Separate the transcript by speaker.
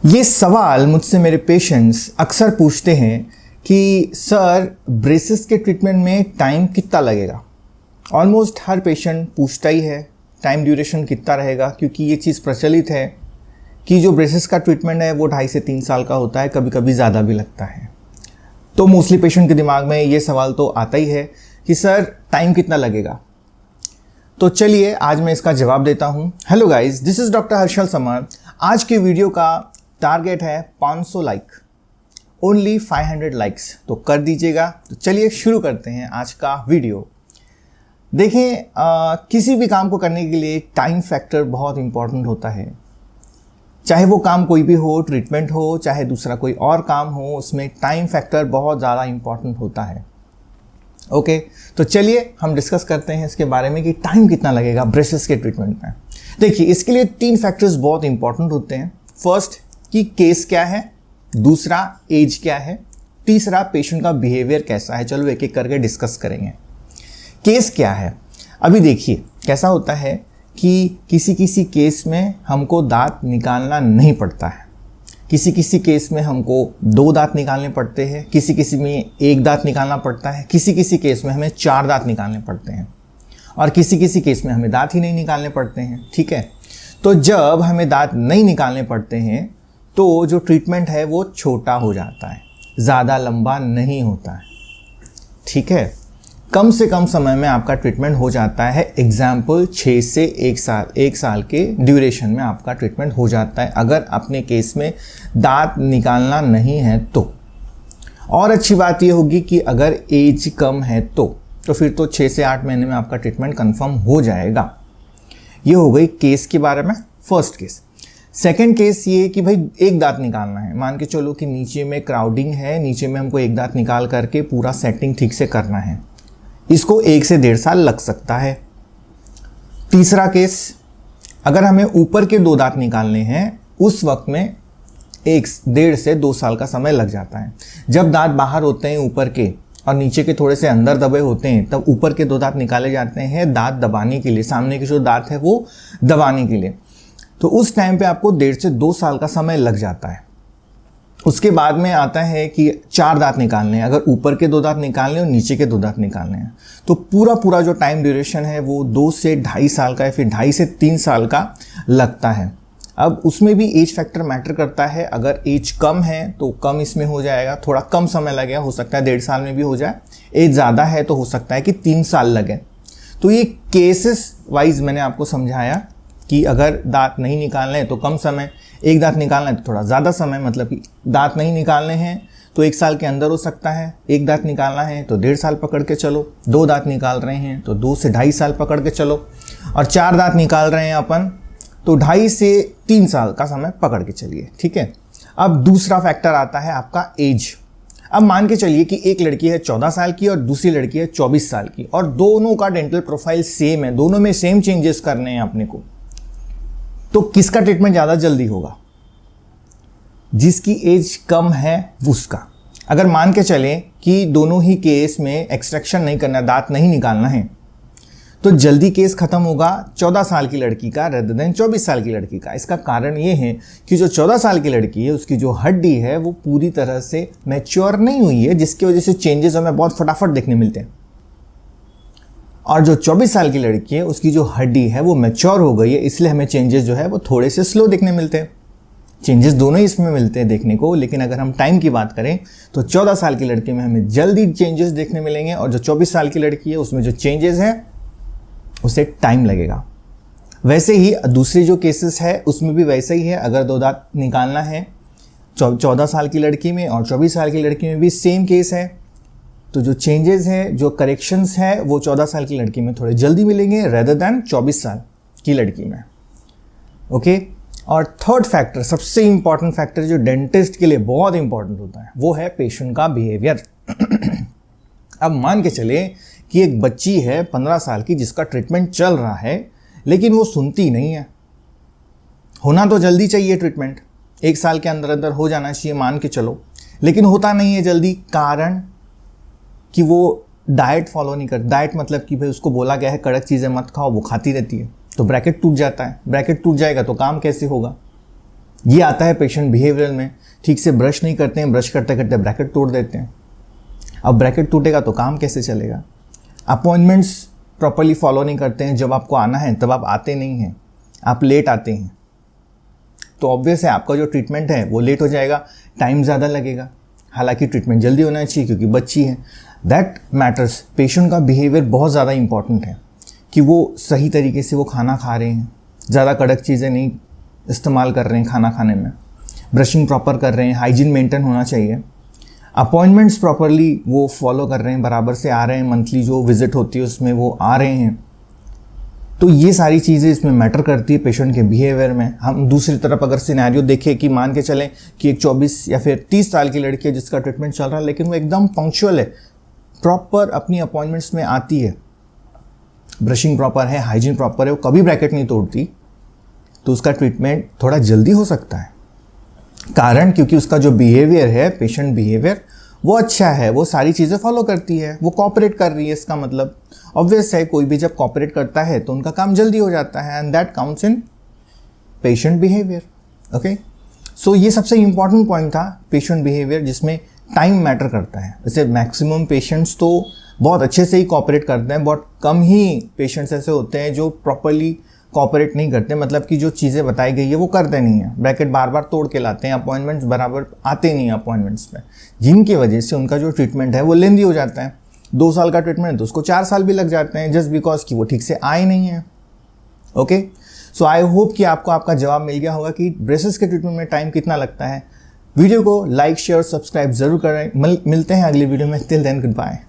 Speaker 1: ये सवाल मुझसे मेरे पेशेंट्स अक्सर पूछते हैं कि सर ब्रेसेस के ट्रीटमेंट में टाइम कितना लगेगा। ऑलमोस्ट हर पेशेंट पूछता ही है टाइम ड्यूरेशन कितना रहेगा, क्योंकि ये चीज़ प्रचलित है कि जो ब्रेसेस का ट्रीटमेंट है वो 2.5 से 3 साल का होता है, कभी कभी ज़्यादा भी लगता है। तो मोस्टली पेशेंट के दिमाग में ये सवाल तो आता ही है कि सर टाइम कितना लगेगा। तो चलिए आज मैं इसका जवाब देता हूँ। Hello guys, this is doctor Harshal summer. आज के वीडियो का टारगेट है 500 लाइक, ओनली 500 लाइक्स, तो कर दीजिएगा। तो चलिए शुरू करते हैं आज का वीडियो। देखें, किसी भी काम को करने के लिए टाइम फैक्टर बहुत इंपॉर्टेंट होता है। चाहे वो काम कोई भी हो, ट्रीटमेंट हो, चाहे दूसरा कोई और काम हो, उसमें टाइम फैक्टर बहुत ज़्यादा इंपॉर्टेंट होता है। ओके, तो चलिए हम डिस्कस करते हैं इसके बारे में कि टाइम कितना लगेगा ब्रेसेस के ट्रीटमेंट में। देखिए, इसके लिए 3 फैक्टर्स बहुत इंपॉर्टेंट होते हैं। फर्स्ट कि केस क्या है, दूसरा एज क्या है, तीसरा पेशेंट का बिहेवियर कैसा है। चलो एक एक करके डिस्कस करेंगे। केस क्या है, अभी देखिए कैसा होता है कि किसी किसी केस में हमको दांत निकालना नहीं पड़ता है, किसी किसी केस में हमको 2 दांत निकालने पड़ते हैं, किसी किसी में 1 दांत निकालना पड़ता है, किसी किसी केस में हमें 4 दांत निकालने पड़ते हैं, और किसी किसी केस में हमें दांत ही नहीं निकालने पड़ते हैं। ठीक है, तो जब हमें दांत नहीं निकालने पड़ते हैं तो जो ट्रीटमेंट है वो छोटा हो जाता है, ज़्यादा लंबा नहीं होता है। ठीक है, कम से कम समय में आपका ट्रीटमेंट हो जाता है। एग्जाम्पल 6 से 1 साल के ड्यूरेशन में आपका ट्रीटमेंट हो जाता है, अगर अपने केस में दांत निकालना नहीं है तो। और अच्छी बात ये होगी कि अगर एज कम है तो फिर तो 6 से 8 महीने में आपका ट्रीटमेंट कंफर्म हो जाएगा। ये हो गई केस के बारे में, फर्स्ट केस। सेकेंड केस ये कि भाई 1 दांत निकालना है। मान के चलो कि नीचे में क्राउडिंग है, नीचे में हमको 1 दांत निकाल करके पूरा सेटिंग ठीक से करना है, इसको 1 से 1.5 साल लग सकता है। तीसरा केस, अगर हमें ऊपर के 2 दांत निकालने हैं, उस वक्त में 1.5 से 2 साल का समय लग जाता है। जब दांत बाहर होते हैं ऊपर के और नीचे के थोड़े से अंदर दबे होते हैं, तब ऊपर के 2 दांत निकाले जाते हैं दांत दबाने के लिए, सामने के जो दांत है वो दबाने के लिए। तो उस टाइम पे आपको 1.5 से 2 साल का समय लग जाता है। उसके बाद में आता है कि 4 दांत निकालने हैं, अगर ऊपर के 2 दांत निकालने और नीचे के 2 दांत निकालने हैं, तो पूरा जो टाइम ड्यूरेशन है वो 2 से 2.5 साल का है, फिर 2.5 से 3 साल का लगता है। अब उसमें भी एज फैक्टर मैटर करता है। अगर एज कम है तो कम इसमें हो जाएगा, थोड़ा कम समय लगेगा, हो सकता है 1.5 साल में भी हो जाए। एज ज़्यादा है तो हो सकता है कि 3 साल लगे। तो ये केसेस वाइज मैंने आपको समझाया कि अगर दांत नहीं निकालने हैं तो कम समय, 1 दांत निकालना है तो थोड़ा ज़्यादा समय, मतलब कि दांत नहीं निकालने हैं तो 1 साल के अंदर हो सकता है, 1 दांत निकालना है तो 1.5 साल पकड़ के चलो, 2 दांत निकाल रहे हैं तो 2 से 2.5 साल पकड़ के चलो, और 4 दांत निकाल रहे हैं अपन तो 2.5 से 3 साल का समय पकड़ के चलिए। ठीक है, अब दूसरा फैक्टर आता है आपका एज। अब मान के चलिए कि एक लड़की है 14 साल की और दूसरी लड़की है 24 साल की, और दोनों का डेंटल प्रोफाइल सेम है, दोनों में सेम चेंजेस करने हैं अपने को, तो किसका ट्रीटमेंट ज़्यादा जल्दी होगा? जिसकी एज कम है उसका। अगर मान के चलें कि दोनों ही केस में एक्सट्रैक्शन नहीं करना, दांत नहीं निकालना है, तो जल्दी केस खत्म होगा 14 साल की लड़की का रेदर देन 24 साल की लड़की का। इसका कारण ये है कि जो 14 साल की लड़की है उसकी जो हड्डी है वो पूरी तरह से मैच्योर नहीं हुई है, जिसकी वजह से चेंजेस हमें बहुत फटाफट देखने मिलते हैं। और जो 24 साल की लड़की है उसकी जो हड्डी है वो मैच्योर हो गई है, इसलिए हमें चेंजेस जो है वो थोड़े से स्लो देखने मिलते हैं। चेंजेस दोनों ही इसमें मिलते हैं देखने को, लेकिन अगर हम टाइम की बात करें तो 14 साल की लड़की में हमें जल्दी चेंजेस देखने मिलेंगे, और जो 24 साल की लड़की है उसमें जो चेंजेस हैं उसे टाइम लगेगा। वैसे ही दूसरी जो केसेस है उसमें भी वैसा ही है। अगर 2 दांत निकालना है 14 साल की लड़की में और 24 साल की लड़की में भी सेम केस है, तो जो चेंजेस है, जो करेक्शंस है, वो 14 साल की लड़की में थोड़े जल्दी मिलेंगे रेदर दैन 24 साल की लड़की में। ओके, और थर्ड फैक्टर, सबसे इंपॉर्टेंट फैक्टर जो डेंटिस्ट के लिए बहुत इंपॉर्टेंट होता है, वो है पेशेंट का बिहेवियर। अब मान के चले कि एक बच्ची है 15 साल की जिसका ट्रीटमेंट चल रहा है, लेकिन वो सुनती नहीं है। होना तो जल्दी चाहिए ट्रीटमेंट, 1 साल के अंदर अंदर हो जाना चाहिए मान के चलो, लेकिन होता नहीं है जल्दी। कारण कि वो डाइट फॉलो नहीं कर, डाइट मतलब कि भाई उसको बोला गया है कड़क चीज़ें मत खाओ, वो खाती रहती है, तो ब्रैकेट टूट जाता है। ब्रैकेट टूट जाएगा तो काम कैसे होगा? ये आता है पेशेंट बिहेवियर में, ठीक से ब्रश नहीं करते हैं, ब्रश करते करते ब्रैकेट तोड़ देते हैं। अब ब्रैकेट टूटेगा तो काम कैसे चलेगा? अपॉइंटमेंट्स प्रॉपरली फॉलो नहीं करते हैं, जब आपको आना है तब आप आते नहीं हैं, आप लेट आते हैं, तो ऑब्वियस है आपका जो ट्रीटमेंट है वो लेट हो जाएगा, टाइम ज़्यादा लगेगा। हालांकि ट्रीटमेंट जल्दी होना चाहिए क्योंकि बच्ची है। That matters. पेशेंट का बिहेवियर बहुत ज़्यादा इंपॉर्टेंट है कि वो सही तरीके से वो खाना खा रहे हैं, ज़्यादा कड़क चीज़ें नहीं इस्तेमाल कर रहे हैं खाना खाने में, ब्रशिंग प्रॉपर कर रहे हैं, हाइजीन मेंटेन होना चाहिए, अपॉइंटमेंट्स प्रॉपरली वो फॉलो कर रहे हैं, बराबर से आ रहे हैं, मंथली जो विजिट होती है उसमें वो आ रहे हैं। तो ये सारी चीज़ें इसमें मैटर करती है पेशेंट के बिहेवियर में। हम दूसरी तरफ अगर सिनेरियो देखें कि मान के चलें कि एक 24 या फिर 30 साल की लड़की है जिसका ट्रीटमेंट चल रहा है, लेकिन वो एकदम पंक्चुअल है, प्रॉपर अपनी अपॉइंटमेंट्स में आती है, ब्रशिंग प्रॉपर है, हाइजीन प्रॉपर है, वो कभी ब्रैकेट नहीं तोड़ती, तो उसका ट्रीटमेंट थोड़ा जल्दी हो सकता है। कारण क्योंकि उसका जो बिहेवियर है, पेशेंट बिहेवियर, वो अच्छा है, वो सारी चीज़ें फॉलो करती है, वो कॉपरेट कर रही है। इसका मतलब ऑब्वियस है कोई भी जब कॉपरेट करता है तो उनका काम जल्दी हो जाता है, and that counts in patient behaviour. Okay, so ये सबसे इंपॉर्टेंट पॉइंट था, पेशेंट बिहेवियर, जिसमें टाइम मैटर करता है। जैसे मैक्सिमम पेशेंट्स तो बहुत अच्छे से ही कॉपरेट करते हैं, बहुत कम ही पेशेंट्स ऐसे होते हैं जो प्रॉपरली कॉपरेट नहीं करते, मतलब कि जो चीज़ें बताई गई है वो करते नहीं हैं, ब्रैकेट बार बार तोड़ के लाते हैं, अपॉइंटमेंट्स बराबर आते नहीं हैं अपॉइंटमेंट्स में, जिनकी वजह से उनका जो ट्रीटमेंट है वो लेंदी हो जाता है। 2 साल का ट्रीटमेंट है तो उसको 4 साल भी लग जाते हैं, जस्ट बिकॉज कि वो ठीक से आए नहीं हैं। ओके, सो आई होप कि आपको आपका जवाब मिल गया होगा कि ब्रेसेस के ट्रीटमेंट में टाइम कितना लगता है। वीडियो को लाइक, शेयर, सब्सक्राइब जरूर करें। मिलते हैं अगली वीडियो में। Till then, good bye.